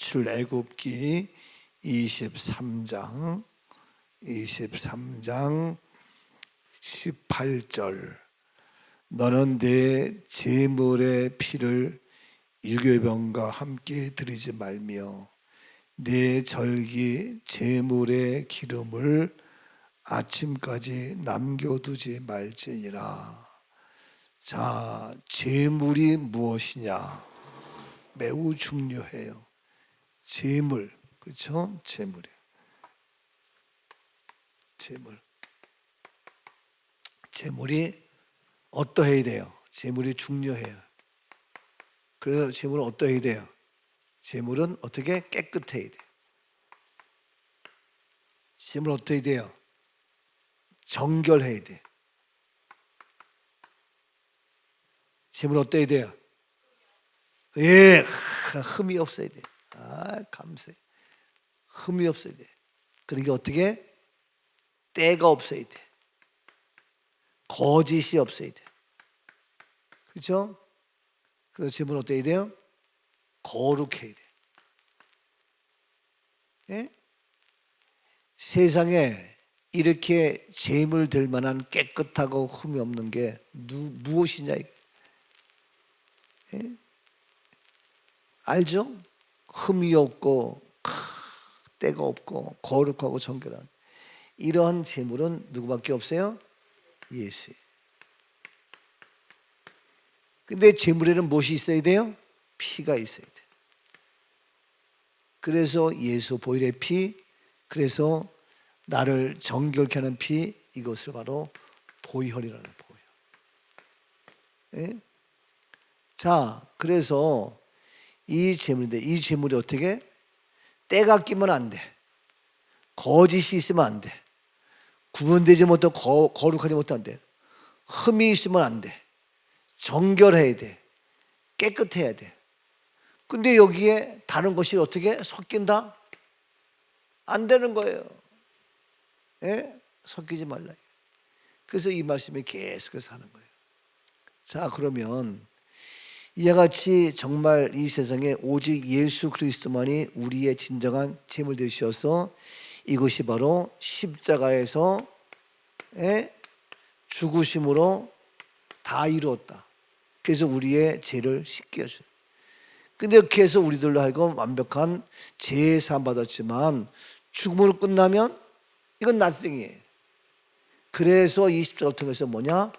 출애굽기 23장 18절 너는 내 제물의 피를 유교병과 함께 드리지 말며 내 절기 제물의 기름을 아침까지 남겨두지 말지니라. 자, 제물이 무엇이냐? 매우 중요해요. 제물, 그렇죠? 제물이에요. 제물이 어떠해야 돼요? 제물이 중요해요. 그래서 제물은 어떠해야 돼요? 제물은 어떻게 깨끗해야 돼요. 제물은 어떠해야 돼요? 정결해야 돼요. 제물은 어떠해야 돼요? 예, 흠이 없어야 돼요. 감사해. 흠이 없어야 돼요. 그러니까 어떻게? 때가 없어야 돼. 거짓이 없어야 돼. 그렇죠? 그래서 제물은 어때야 돼요? 거룩해야 돼. 예? 세상에 이렇게 제물 될 만한 깨끗하고 흠이 없는 게 무엇이냐 이게. 예? 알죠? 흠이 없고 때가 없고 거룩하고 정결한 이러한 제물은 누구밖에 없어요? 예수예요. 근데 제물에는 무엇이 있어야 돼요? 피가 있어야 돼요. 그래서 예수 보혈의 피, 그래서 나를 정결케 하는 피, 이것을 바로 보혈이라는 보혈. 예? 자, 그래서 이 제물인데 이 제물이 어떻게? 때가 끼면 안 돼. 거짓이 있으면 안 돼. 구분되지 못하고 거룩하지 못하면 안 돼. 흠이 있으면 안 돼. 정결해야 돼. 깨끗해야 돼. 근데 여기에 다른 것이 어떻게 섞인다? 안 되는 거예요. 예? 섞이지 말라. 그래서 이 말씀이 계속해서 하는 거예요. 자, 그러면 이와 같이 정말 이 세상에 오직 예수 그리스도만이 우리의 진정한 제물 되셔서 이것이 바로 십자가에서 죽으심으로 다 이루었다. 그래서 우리의 죄를 씻겨줘요. 근데 이렇게 해서 우리들로 하여금 완벽한 죄 사함 받았지만 죽음으로 끝나면 이건 nothing이에요. 그래서 이 십자가를 통해서 뭐냐?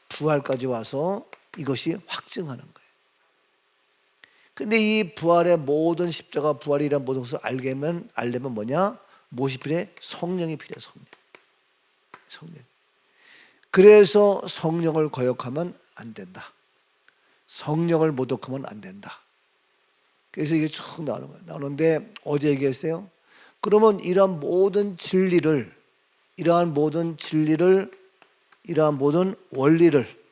부활까지 와서 이것이 확증하는 거예요. 근데 이 부활의 모든 십자가 부활이라는 모든 것을 알려면 뭐냐? 무엇이 필요해? 성령이 필요해. 성령. 그래서 성령을 거역하면 안 된다. 성령을 모독하면 안 된다. 그래서 이게 쭉 나오는 거예요. 나오는데 어제 얘기했어요. 그러면 이러한 모든 진리를, 이러한 모든 원리를,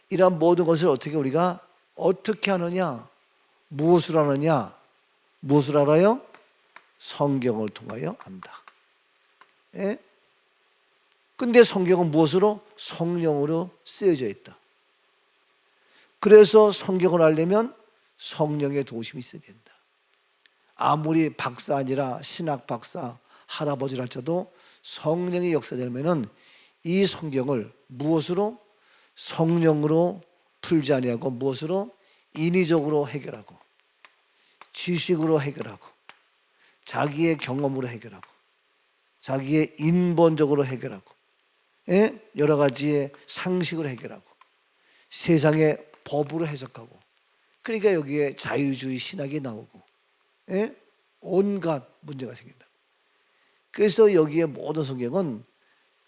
이러한 모든 것을 어떻게 하느냐? 무엇을 하느냐? 무엇을 알아요? 성경을 통하여 안다. 근데 성경은 무엇으로? 성령으로 쓰여져 있다. 그래서 성경을 알려면 성령의 도우심이 있어야 된다. 아무리 박사 아니라 신학 박사, 할아버지를 할지라도 성령의 역사되면은 이 성경을 무엇으로? 성령으로 풀지 아니하고 무엇으로? 인위적으로 해결하고 지식으로 해결하고 자기의 경험으로 해결하고 자기의 인본적으로 해결하고 여러 가지의 상식으로 해결하고 세상의 법으로 해석하고 그러니까 여기에 자유주의 신학이 나오고 온갖 문제가 생긴다. 그래서 여기에 모든 성경은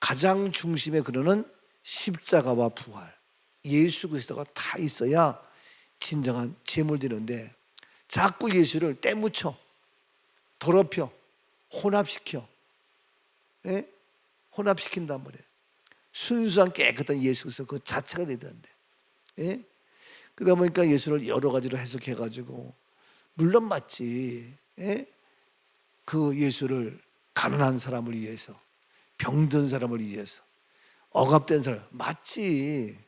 가장 중심에 그러는 십자가와 부활, 예수 그리스도가 다 있어야 진정한 제물 되는데 자꾸 예수를 때묻혀, 더럽혀, 혼합시켜, 혼합시킨단 말이에요. 순수한 깨끗한 예수 그리스도 그 자체가 돼야 되는데, 그러다 보니까 예수를 여러 가지로 해석해가지고 물론 맞지, 그 예수를 가난한 사람을 위해서, 병든 사람을 위해서, 억압된 사람 맞지.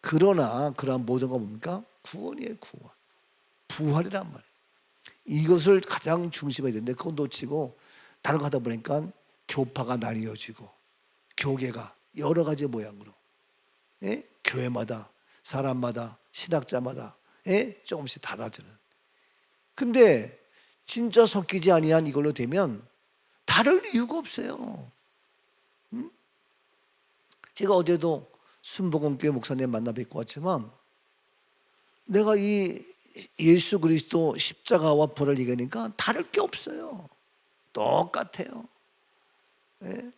그러나 그러한 모든 건 뭡니까? 구원이에요, 구원. 부활이란 말이에요. 이것을 가장 중심해야 되는데 그거 놓치고 다른 거 하다 보니까 교파가 나뉘어지고 교계가 여러 가지 모양으로, 예? 교회마다 사람마다 신학자마다, 예? 조금씩 달라지는. 근데 진짜 섞이지 아니한 이걸로 되면 다를 이유가 없어요. 제가 어제도 순복음교회 목사님 만나 뵙고 왔지만 내가 이 예수 그리스도 십자가와 벌을 얘기하니까 다를 게 없어요. 똑같아요. 예?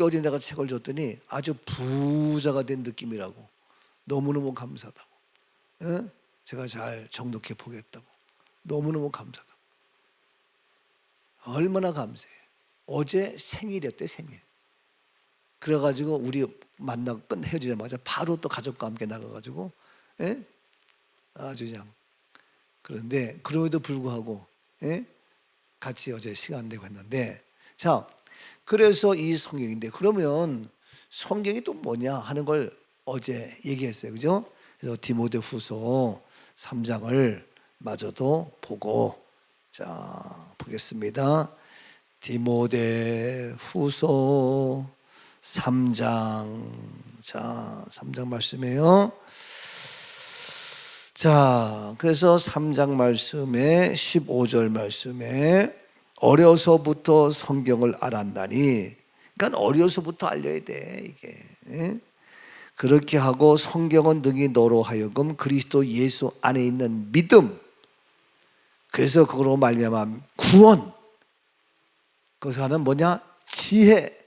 어제 내가 책을 줬더니 아주 부자가 된 느낌이라고, 너무너무 감사하다고, 예? 제가 잘 정독해 보겠다고, 너무너무 감사하다고. 얼마나 감사해. 어제 생일이었대, 생일. 그래가지고 우리 만나고 헤어지자마자 바로 또 가족과 함께 나가가지고, 예? 아주 그냥. 그런데 그럼에도 불구하고, 예? 같이 어제 시간 내고 했는데, 자, 그래서 이 성경인데, 그러면 성경이 또 뭐냐 하는 걸 어제 얘기했어요, 그죠? 그래서 디모데후서 3장을 마저도 보고, 자, 보겠습니다. 디모데후서 3장, 자, 3장 말씀이에요. 자, 그래서 3장 말씀에 15절 말씀에 어려서부터 성경을 알았나니, 그러니까 어려서부터 알려야 돼, 이게. 예? 그렇게 하고 성경은 능히 너로 하여금 그리스도 예수 안에 있는 믿음, 그래서 그걸로 말미암아 구원, 그것을 하는 뭐냐? 지혜.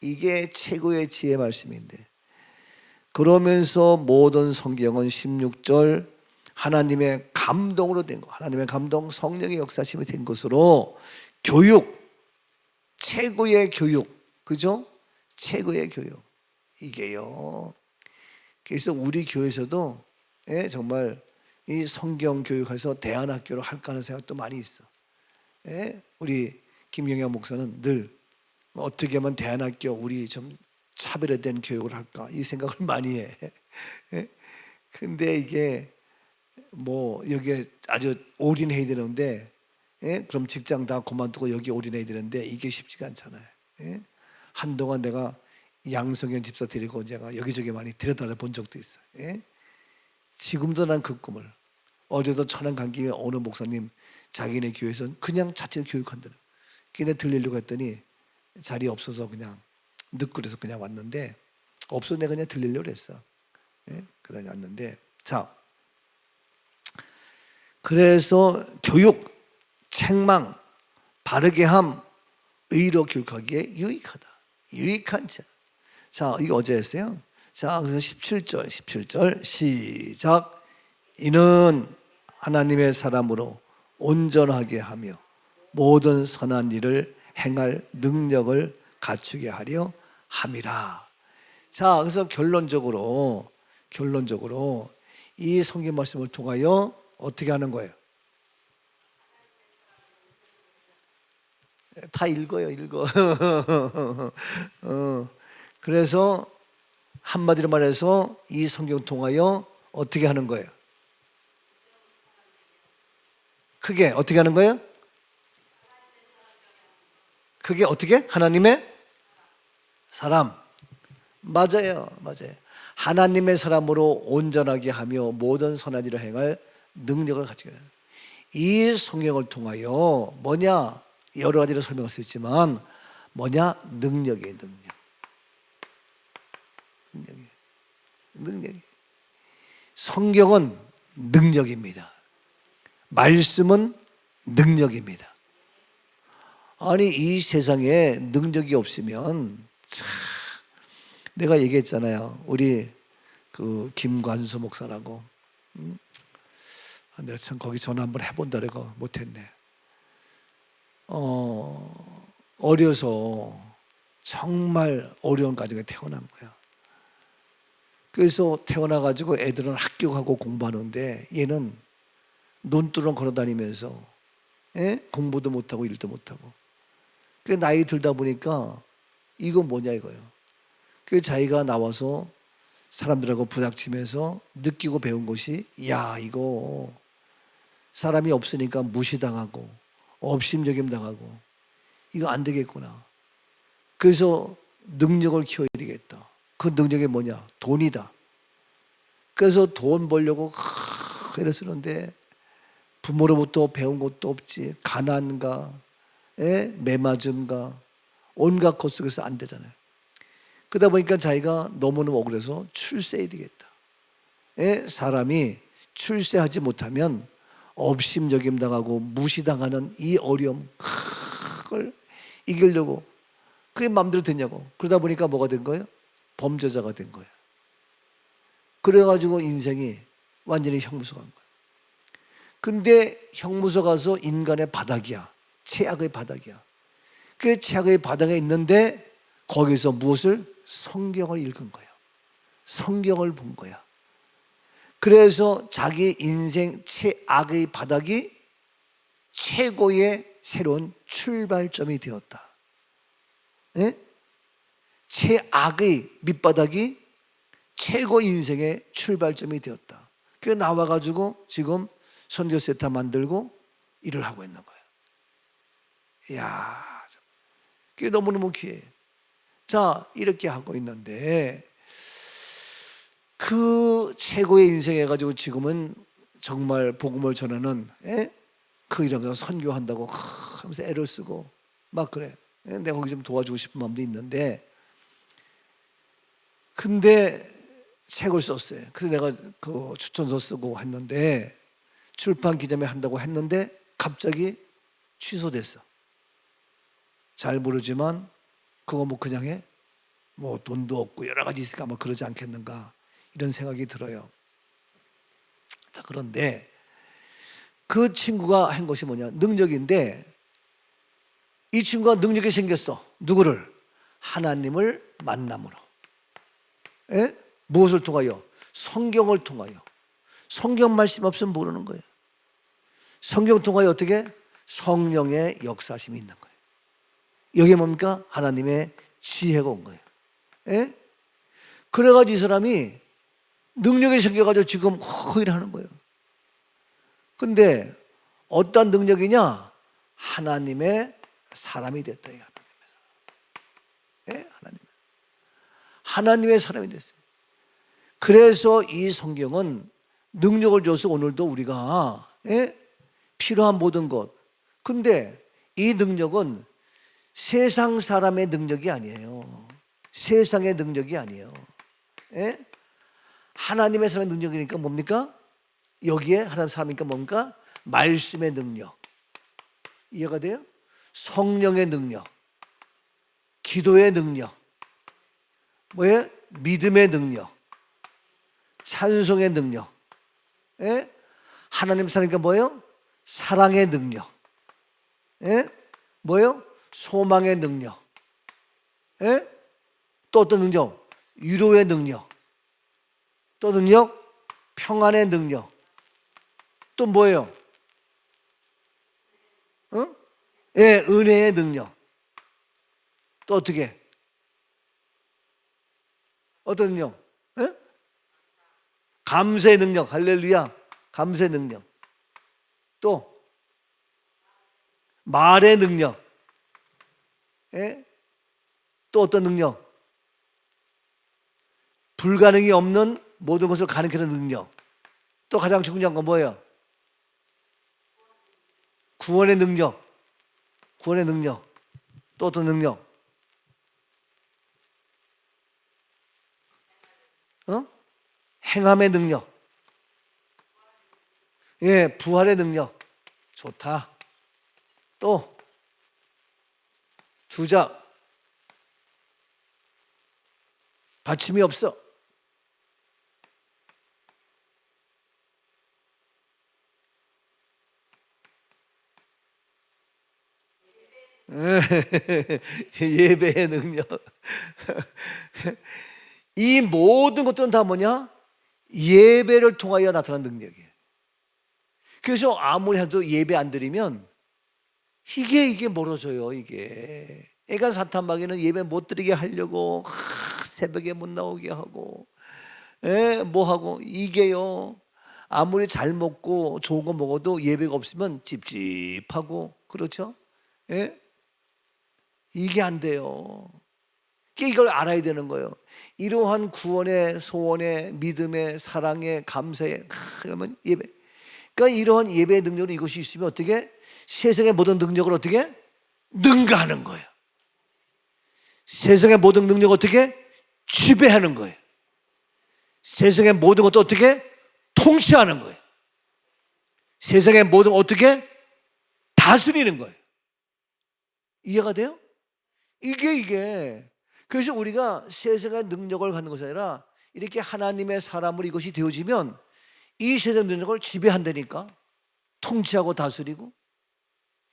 이게 최고의 지혜 말씀인데, 그러면서 모든 성경은 16절 하나님의 감동으로 된 거, 하나님의 감동, 성령의 역사심이 된 것으로 교육, 최고의 교육, 그죠? 최고의 교육, 이게요. 그래서 우리 교회에서도, 예, 정말 이 성경 교육해서 대안학교로 할까 하는 생각도 많이 있어. 예? 우리 김영현 목사는 늘 어떻게 하면 대안학교 우리 좀 차별화된 교육을 할까 이 생각을 많이 해. 예? 근데 이게 뭐 여기에 아주 올인해야 되는데, 예? 그럼 직장 다 그만두고 여기 올인해야 되는데 이게 쉽지가 않잖아요. 예? 한동안 내가 양성현 집사 데리고 제가 여기저기 많이 데려다가 본 적도 있어요. 예? 지금도 난 그 꿈을, 어제도 천안 간 김에 어느 목사님 자기네 교회에서는 그냥 자체 교육한다는, 걔네 들리려고 했더니 자리 없어서 그냥 늦그래서 그냥 왔는데, 없어서 내가 그냥 들리려고 했어. 예? 그다음에 왔는데, 자, 그래서 교육, 책망, 바르게 함, 의로 교육하기에 유익하다. 유익한 자. 자, 이거 어제 했어요. 자, 그래서 17절 시작. 이는 하나님의 사람으로 온전하게 하며 모든 선한 일을 행할 능력을 갖추게 하려 함이라. 자, 그래서 결론적으로 이 성경 말씀을 통하여 어떻게 하는 거예요? 다 읽어요, 읽어. 그래서 한마디로 말해서 이 성경 통하여 어떻게 하는 거예요? 크게 어떻게 하는 거예요? 그게 어떻게? 하나님의 사람. 맞아요, 맞아요. 하나님의 사람으로 온전하게 하며 모든 선한 일을 행할 능력을 가지게 되는, 이 성경을 통하여 뭐냐? 여러 가지로 설명할 수 있지만 뭐냐? 능력이에요, 능력이. 성경은 능력입니다. 말씀은 능력입니다. 아니, 이 세상에 능력이 없으면 참, 내가 얘기했잖아요. 우리 그 김관수 목사라고, 내가 참 거기 전화 한번 해본다 그러고 못했네. 어려서 정말 어려운 가정에 태어난 거야. 그래서 태어나가지고 애들은 학교 가고 공부하는데 얘는 논두렁 걸어다니면서, 예? 공부도 못하고 일도 못하고. 그 나이 들다 보니까 이거 뭐냐 이거예요. 그 자기가 나와서 사람들하고 부닥치면서 느끼고 배운 것이, 야, 이거 사람이 없으니까 무시당하고 업심여김 당하고 이거 안 되겠구나. 그래서 능력을 키워야 되겠다. 그 능력이 뭐냐? 돈이다. 그래서 돈 벌려고 애를 쓰는데 부모로부터 배운 것도 없지. 가난과 매맞음과 온갖 것 속에서 안 되잖아요. 그러다 보니까 자기가 너무너무 억울해서 출세해야 되겠다. 사람이 출세하지 못하면 업심여김 당하고 무시당하는 이 어려움 그걸 이기려고 그게 마음대로 됐냐고. 그러다 보니까 뭐가 된 거예요? 범죄자가 된 거예요. 그래가지고 인생이 완전히 형무소 간 거예요. 근데 형무소 가서 인간의 바닥이야. 최악의 바닥이야. 그 최악의 바닥에 있는데 거기서 무엇을? 성경을 읽은 거예요. 성경을 본 거야. 그래서 자기 인생 최악의 바닥이 최고의 새로운 출발점이 되었다. 최악의 밑바닥이 최고 인생의 출발점이 되었다. 그 나와가지고 지금 선교센터 만들고 일을 하고 있는 거예요. 이야, 그게 너무너무 귀해요. 자, 이렇게 하고 있는데 그 최고의 인생 해가지고 지금은 정말 복음을 전하는 그 이러면서 선교한다고 하면서 애를 쓰고 막 그래. 내가 거기 좀 도와주고 싶은 마음도 있는데 근데 책을 썼어요. 그래서 내가 그 추천서 쓰고 했는데 출판 기념회 한다고 했는데 갑자기 취소됐어. 잘 모르지만 그거 뭐 그냥 해? 뭐 돈도 없고 여러 가지 있으니까 뭐 그러지 않겠는가 이런 생각이 들어요. 자, 그런데 그 친구가 한 것이 뭐냐? 능력인데 이 친구가 능력이 생겼어. 누구를? 하나님을 만남으로. 무엇을 통하여? 성경을 통하여. 성경 말씀 없으면 모르는 거예요. 성경 통하여 어떻게? 성령의 역사심이 있는 거예요. 여기에 뭡니까? 하나님의 지혜가 온 거예요. 그래가지고 이 사람이 능력이 생겨가지고 지금 일을 하는 거예요. 근데 어떤 능력이냐? 하나님의 사람이 됐다. 하나님의 사람이 됐어요. 그래서 이 성경은 능력을 줘서 오늘도 우리가 필요한 모든 것. 근데 이 능력은 세상 사람의 능력이 아니에요. 세상의 능력이 아니에요. 하나님의 사람의 능력이니까 뭡니까? 여기에 하나님 사람이니까 뭡니까? 말씀의 능력. 이해가 돼요? 성령의 능력, 기도의 능력, 뭐예요? 믿음의 능력, 찬송의 능력. 하나님 사람이니까 뭐예요? 사랑의 능력. 뭐예요? 소망의 능력. 또 어떤 능력? 위로의 능력. 또 능력? 평안의 능력. 또 뭐예요? 은혜의 능력. 또 어떻게? 어떤 능력? 감사의 능력. 할렐루야. 감사의 능력. 또 말의 능력. 또 어떤 능력? 불가능이 없는 모든 것을 가능하는 능력. 또 가장 중요한 건 뭐예요? 구원의 능력. 구원의 능력. 또 어떤 능력? 행함의 능력. 부활의 능력. 좋다. 또 주작. 받침이 없어. 예배의 능력. 이 모든 것들은 다 뭐냐? 예배를 통하여 나타난 능력이에요. 그래서 아무리 해도 예배 안 드리면 이게 멀어져요. 이게 애가 사탄마귀는 예배 못 드리게 하려고 새벽에 못 나오게 하고 뭐 하고 이게요. 아무리 잘 먹고 좋은 거 먹어도 예배가 없으면 찝찝하고, 그렇죠? 예? 이게 안 돼요. 이걸 알아야 되는 거예요. 이러한 구원의, 소원의, 믿음의, 사랑의, 감사의, 그러면 예배. 그러니까 이러한 예배의 능력으로 이것이 있으면 어떻게? 세상의 모든 능력을 어떻게? 능가하는 거예요. 세상의 모든 능력을 어떻게? 지배하는 거예요. 세상의 모든 것도 어떻게? 통치하는 거예요. 세상의 모든 어떻게? 다스리는 거예요. 이해가 돼요? 이게 그래서 우리가 세상의 능력을 갖는 것이 아니라 이렇게 하나님의 사람으로 이것이 되어지면 이 세상 능력을 지배한다니까, 통치하고 다스리고.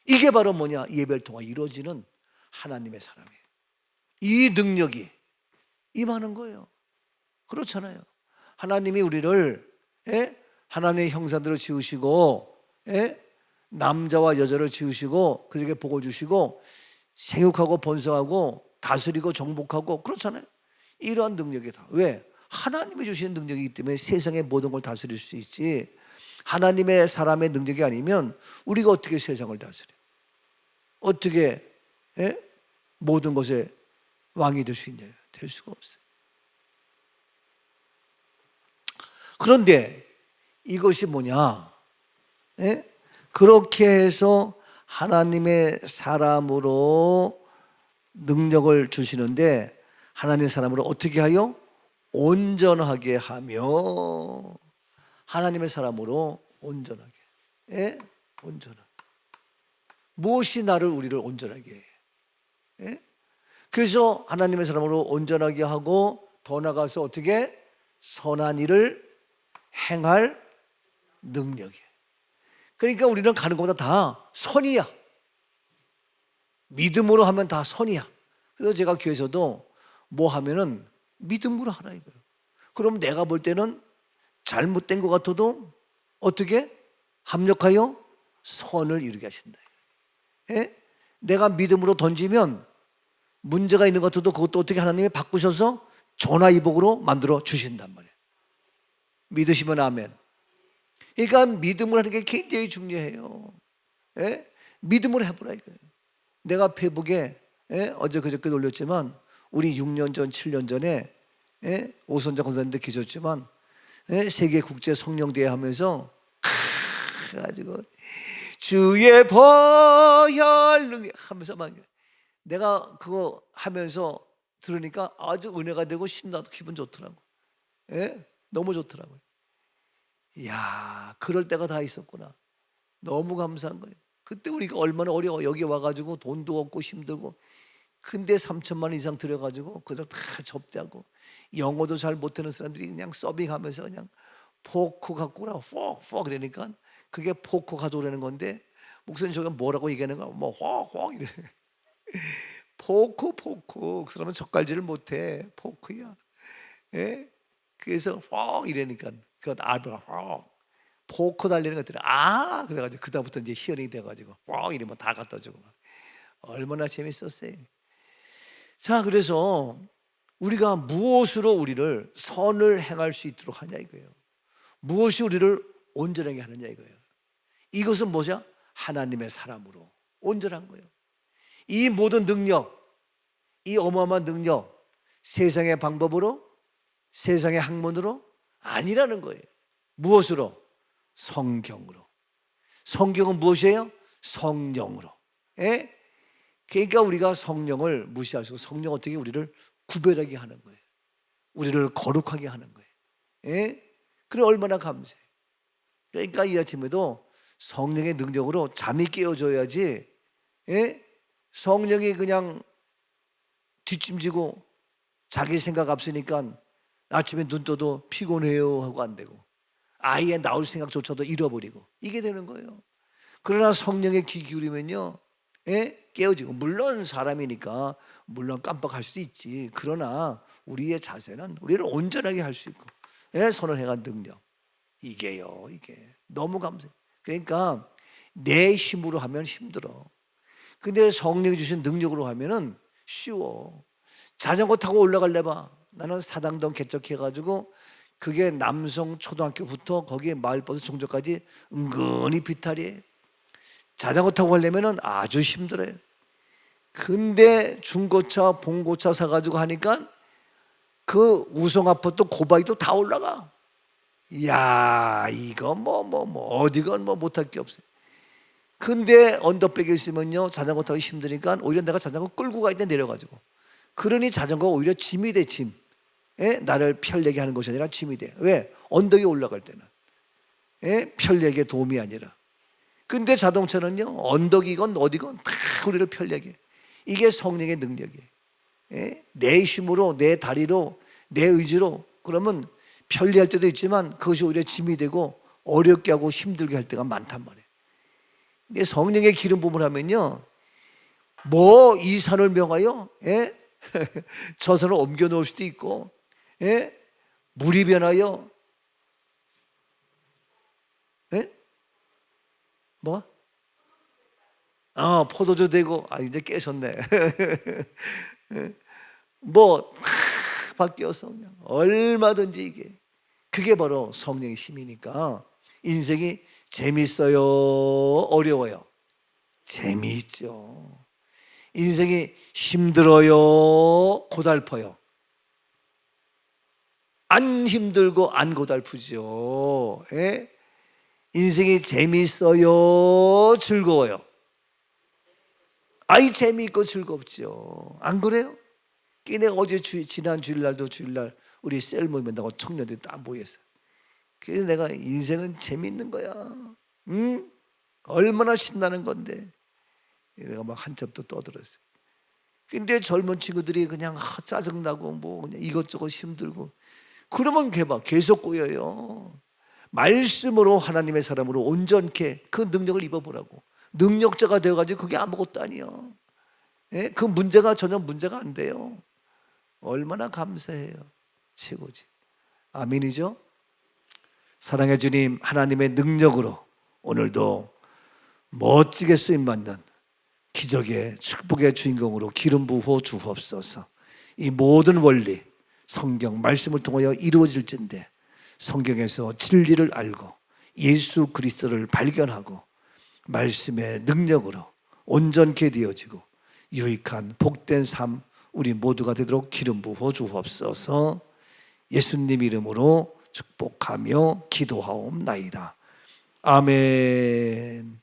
이게 바로 뭐냐? 예배를 통해 이루어지는 하나님의 사람이에요. 이 능력이 임하는 거예요. 그렇잖아요. 하나님이 우리를 하나님의 형상대로 지으시고 남자와 여자를 지으시고 그들에게 복을 주시고 생육하고 번성하고 다스리고 정복하고, 그렇잖아요. 이러한 능력이다. 왜? 하나님이 주시는 능력이기 때문에 세상의 모든 걸 다스릴 수 있지, 하나님의 사람의 능력이 아니면 우리가 어떻게 세상을 다스려? 어떻게 모든 것에 왕이 될 수 있냐? 될 수가 없어요. 그런데 이것이 뭐냐? 그렇게 해서 하나님의 사람으로 능력을 주시는데, 하나님의 사람으로 어떻게 하여? 온전하게 하며. 하나님의 사람으로 온전하게. 온전하게. 무엇이 나를, 우리를 온전하게 해? 그래서 하나님의 사람으로 온전하게 하고, 더 나아가서 어떻게? 선한 일을 행할 능력이. 그러니까 우리는 가는 것보다 다 선이야. 믿음으로 하면 다 선이야. 그래서 제가 교회에서도 뭐 하면은 믿음으로 하라 이거예요. 그럼 내가 볼 때는 잘못된 것 같아도 어떻게? 합력하여 선을 이루게 하신다. 내가 믿음으로 던지면 문제가 있는 것 같아도 그것도 어떻게 하나님이 바꾸셔서 전화위복으로 만들어 주신단 말이에요. 믿으시면 아멘. 그러니까 믿음을 하는 게 굉장히 중요해요. 믿음으로 해보라 이거예요. 내가 페북에 어제 그저께 올렸지만, 우리 6년 전 7년 전에 오선자 권사님도 계셨지만 세계 국제 성령대회 하면서 가지고 주의 보혈 능력 하면서 막, 내가 그거 하면서 들으니까 아주 은혜가 되고 신나도 기분 좋더라고. 너무 좋더라고요. 이야, 그럴 때가 다 있었구나. 너무 감사한 거예요. 그때 우리가 얼마나 어려워. 여기 와가지고 돈도 없고 힘들고, 근데 3천만 원 이상 들여가지고 그들 다 접대하고, 영어도 잘 못하는 사람들이 그냥 서빙하면서 그냥 포크 갖고 오라, 포크 그러니까 그게 포크 가져오라는 건데, 목사님 저게 뭐라고 얘기하는 거야? 뭐 확 이래. 포크 그 사람은 젓갈질을 못해. 포크야. 그래서 확 이러니까 그건 알바 포크 달리는 것들이 그래가지고 그다음부터 이제 히어링이 돼가지고 확 이러면 다 갖다 주고 막. 얼마나 재밌었어요. 자, 그래서 우리가 무엇으로 우리를 선을 행할 수 있도록 하냐 이거예요. 무엇이 우리를 온전하게 하느냐 이거예요. 이것은 뭐죠? 하나님의 사람으로 온전한 거예요. 이 모든 능력, 이 어마어마한 능력, 세상의 방법으로, 세상의 학문으로 아니라는 거예요. 무엇으로? 성경으로. 성경은 무엇이에요? 성령으로. 그러니까 우리가 성령을 무시할 수 없고, 성령 어떻게 우리를 구별하게 하는 거예요. 우리를 거룩하게 하는 거예요. 그래 얼마나 감사해. 그러니까 이 아침에도 성령의 능력으로 잠이 깨어져야지. 성령이 그냥 뒷짐지고 자기 생각 앞서니까 아침에 눈 떠도 피곤해요 하고 안 되고, 아이의 나올 생각조차도 잃어버리고, 이게 되는 거예요. 그러나 성령의 귀 기울이면요 깨어지고, 물론 사람이니까 물론 깜빡할 수도 있지. 그러나 우리의 자세는 우리를 온전하게 할 수 있고, 선을 행한 능력, 이게요. 이게 너무 감사해. 그러니까 내 힘으로 하면 힘들어. 근데 성령이 주신 능력으로 하면은 쉬워. 자전거 타고 올라갈래 봐. 나는 사당동 개척해가지고 그게 남성 초등학교부터 거기에 마을버스 종점까지 은근히 비탈이에요. 자전거 타고 가려면 아주 힘들어요. 근데 중고차, 봉고차 사가지고 하니까 그 우성 아파트 고박이도 다 올라가. 이야, 이거 어디건 못할 게 없어요. 근데 언덕백에 있으면요, 자전거 타기 힘드니까 오히려 내가 자전거 끌고 가야 돼, 내려가지고. 그러니 자전거가 오히려 짐이 돼, 짐. 예? 나를 편리하게 하는 것이 아니라 짐이 돼. 왜? 언덕에 올라갈 때는. 예? 편리하게 도움이 아니라. 근데 자동차는요, 언덕이건 어디건 다 우리를 편리하게 해. 이게 성령의 능력이에요. 예? 내 힘으로, 내 다리로, 내 의지로 그러면 편리할 때도 있지만 그것이 오히려 짐이 되고 어렵게 하고 힘들게 할 때가 많단 말이에요. 근데 성령의 기름 부음을 하면요, 이 산을 명하여, 예? 저 산을 옮겨 놓을 수도 있고, 예? 물이 변하여, 예? 포도주 되고, 이제 깨셨네. 바뀌어서 그냥 얼마든지 이게. 그게 바로 성령의 힘이니까 인생이 재밌어요? 어려워요? 재미있죠. 인생이 힘들어요? 고달퍼요? 안 힘들고 안 고달프죠. 예? 인생이 재미있어요? 즐거워요? 재미있고 즐겁죠. 안 그래요? 내가 어제 지난 주일날도 주일날 우리 셀 모임한다고 청년들이 딱 모였어요. 그래서 내가 인생은 재미있는 거야. 응? 얼마나 신나는 건데. 내가 막 한참 또 떠들었어요. 근데 젊은 친구들이 그냥 짜증나고 그냥 이것저것 힘들고 그러면 계속 꼬여요. 말씀으로 하나님의 사람으로 온전케 그 능력을 입어보라고. 능력자가 되어가지고 그게 아무것도 아니에요. 예? 그 문제가 전혀 문제가 안 돼요. 얼마나 감사해요. 최고지. 아멘이죠. 사랑해 주님, 하나님의 능력으로 오늘도 멋지게 쓰임받는 기적의 축복의 주인공으로 기름 부어 주옵소서. 이 모든 원리 성경 말씀을 통하여 이루어질진데 성경에서 진리를 알고 예수 그리스도를 발견하고 말씀의 능력으로 온전케 되어지고 유익한 복된 삶 우리 모두가 되도록 기름 부어 주옵소서. 예수님 이름으로 축복하며 기도하옵나이다. 아멘.